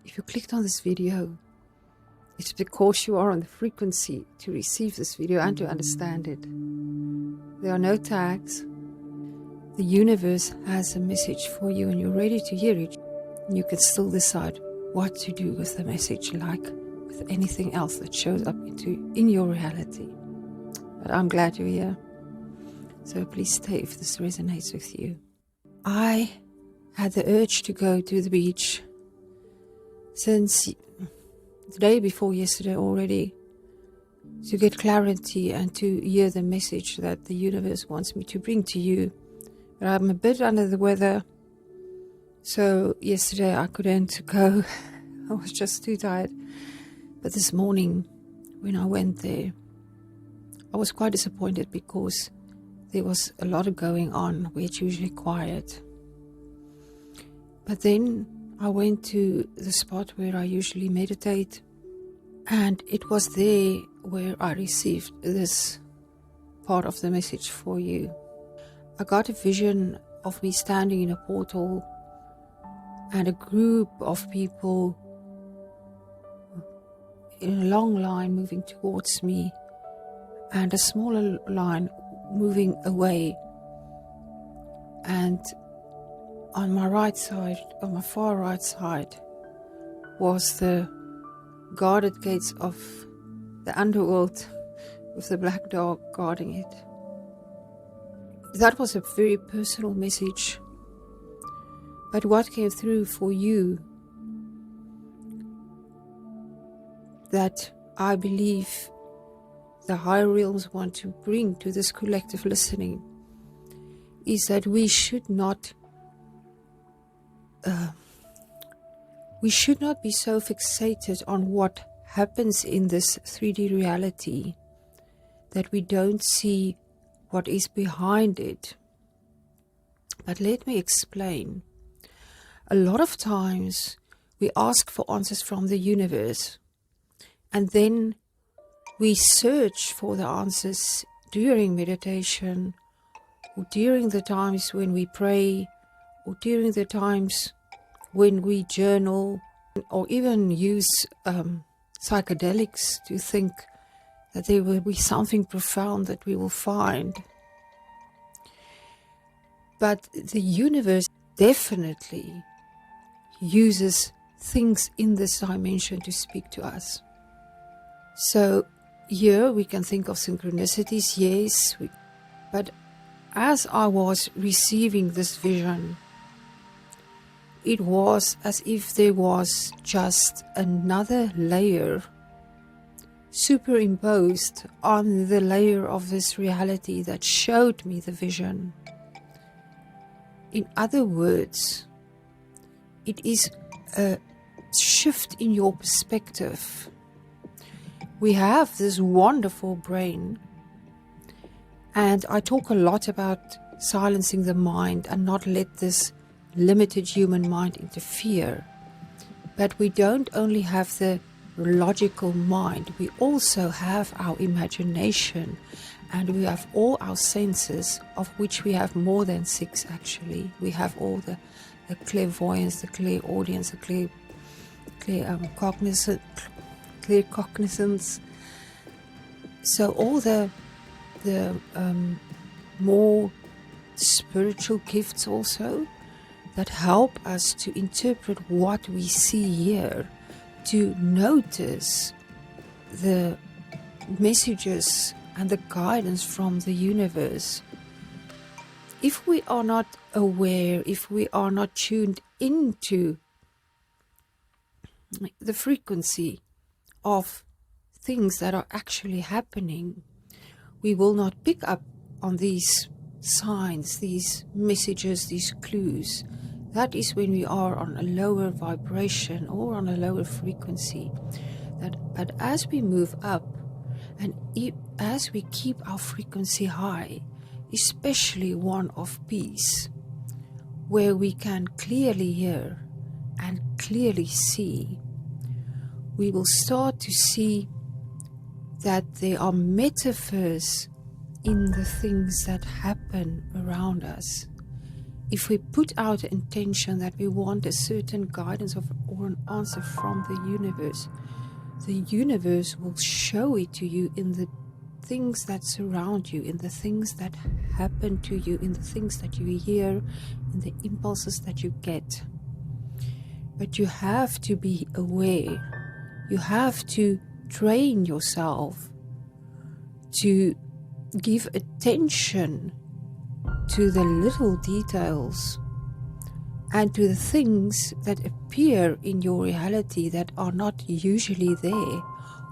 If you clicked on this video, it's because you are on the frequency to receive this video and to understand it. There are no tags. The universe has a message for you and you're ready to hear it. You can still decide what to do with the message, like with anything else that shows up in your reality. But I'm glad you're here. So please stay if this resonates with you. I had the urge to go to the beach since the day before yesterday already, to get clarity and to hear the message that the universe wants me to bring to you. But I'm a bit under the weather, so yesterday I couldn't go. I was just too tired. But this morning, when I went there, I was quite disappointed because there was a lot going on where it's usually quiet. But then I went to the spot where I usually meditate, and it was there where I received this part of the message for you. I got a vision of me standing in a portal and a group of people in a long line moving towards me and a smaller line moving away. And on my right side, on my far right side, was the guarded gates of the underworld with the black dog guarding it. That was a very personal message. But what came through for you, that I believe the higher realms want to bring to this collective listening, is that we should not be so fixated on what happens in this 3D reality that we don't see what is behind it. But let me explain. A lot of times we ask for answers from the universe, and then we search for the answers during meditation, or during the times when we pray, or during the times when we journal, or even use psychedelics to think that there will be something profound that we will find. But the universe definitely uses things in this dimension to speak to us. So here we can think of synchronicities, yes, but as I was receiving this vision, it was as if there was just another layer superimposed on the layer of this reality that showed me the vision. In other words, it is a shift in your perspective. We have this wonderful brain, and I talk a lot about silencing the mind and not let this limited human mind interfere. But we don't only have the logical mind, we also have our imagination, and we have all our senses, of which we have more than 6 actually. We have all the clairvoyance, the clairaudience, the clear cognizance. So all the more spiritual gifts also that help us to interpret what we see here, to notice the messages and the guidance from the universe. If we are not aware, if we are not tuned into the frequency of things that are actually happening, we will not pick up on these signs, these messages, these clues. That is when we are on a lower vibration or on a lower frequency. But as we move up, and as we keep our frequency high, especially one of peace, where we can clearly hear and clearly see, we will start to see that there are metaphors in the things that happen around us. if we put out the intention that we want a certain guidance or an answer from the universe will show it to you in the things that surround you, in the things that happen to you, in the things that you hear, in the impulses that you get. But you have to be aware. You have to train yourself to give attention to the little details and to the things that appear in your reality that are not usually there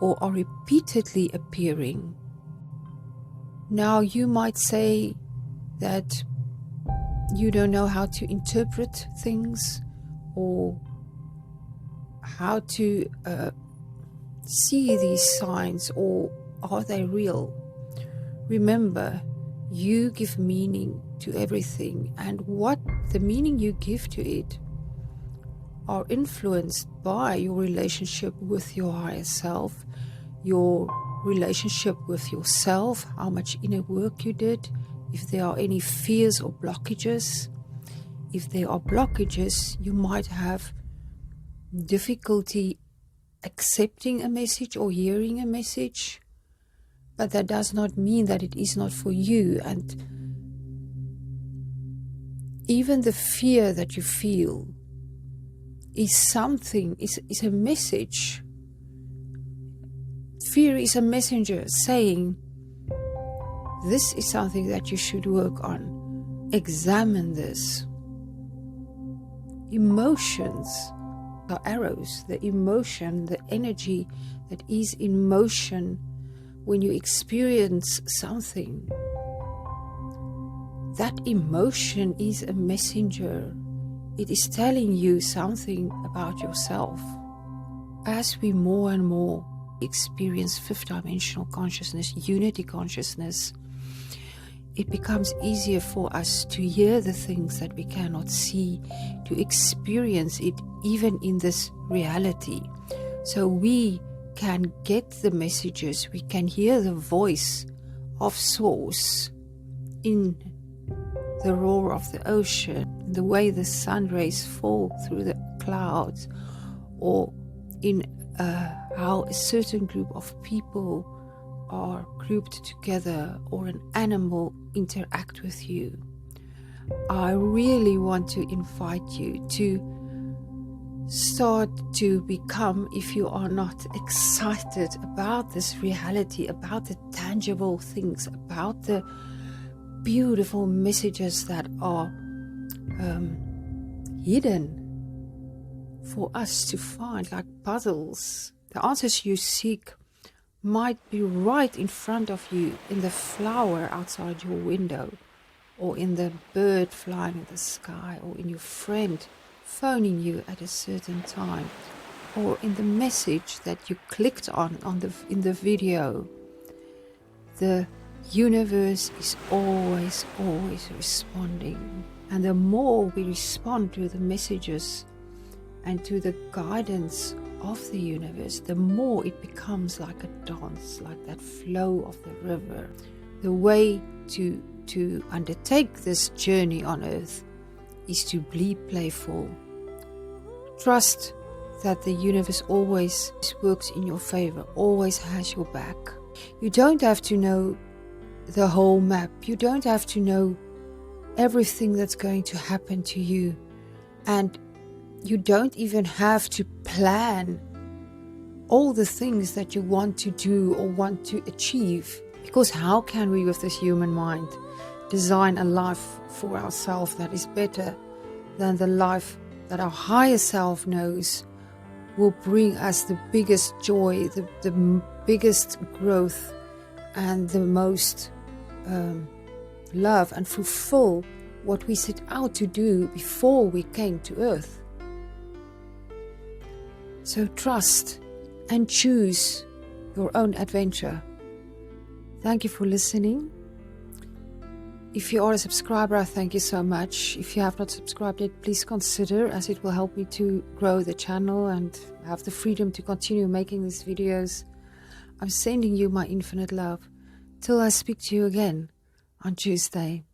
or are repeatedly appearing. Now, you might say that you don't know how to interpret things or how to see these signs, or are they real? Remember, you give meaning to everything, and what the meaning you give to it are influenced by your relationship with your higher self, your relationship with yourself, how much inner work you did, if there are any fears or blockages. If there are blockages, you might have difficulty accepting a message or hearing a message. But that does not mean that it is not for you. And even the fear that you feel is something, is a message. Fear is a messenger saying, this is something that you should work on. Examine this. Emotions are arrows. The emotion, the energy that is in motion when you experience something, that emotion is a messenger. It is telling you something about yourself. As we more and more experience fifth dimensional consciousness, unity consciousness, it becomes easier for us to hear the things that we cannot see, to experience it even in this reality. So we can get the messages, we can hear the voice of Source in the roar of the ocean, in the way the sun rays fall through the clouds, or in how a certain group of people are grouped together, or an animal interact with you. I really want to invite you to start to become, if you are not excited about this reality, about the tangible things, about the beautiful messages that are hidden for us to find, like puzzles. The answers you seek might be right in front of you, in the flower outside your window, or in the bird flying in the sky, or in your friend phoning you at a certain time, or in the message that you clicked on in the video. The universe is always responding, and the more we respond to the messages and to the guidance of the universe, the more it becomes like a dance, like that flow of the river. The way to undertake this journey on earth is to be playful. Trust that the universe always works in your favor, always has your back. You don't have to know the whole map. You don't have to know everything that's going to happen to you. And you don't even have to plan all the things that you want to do or want to achieve. Because how can we, with this human mind, design a life for ourselves that is better than the life that our higher self knows will bring us the biggest joy, the biggest growth, and the most love, and fulfill what we set out to do before we came to earth. So trust and choose your own adventure. Thank you for listening. If you are a subscriber, I thank you so much. If you have not subscribed yet, please consider, as it will help me to grow the channel and have the freedom to continue making these videos. I'm sending you my infinite love. Till I speak to you again on Tuesday.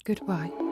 Goodbye.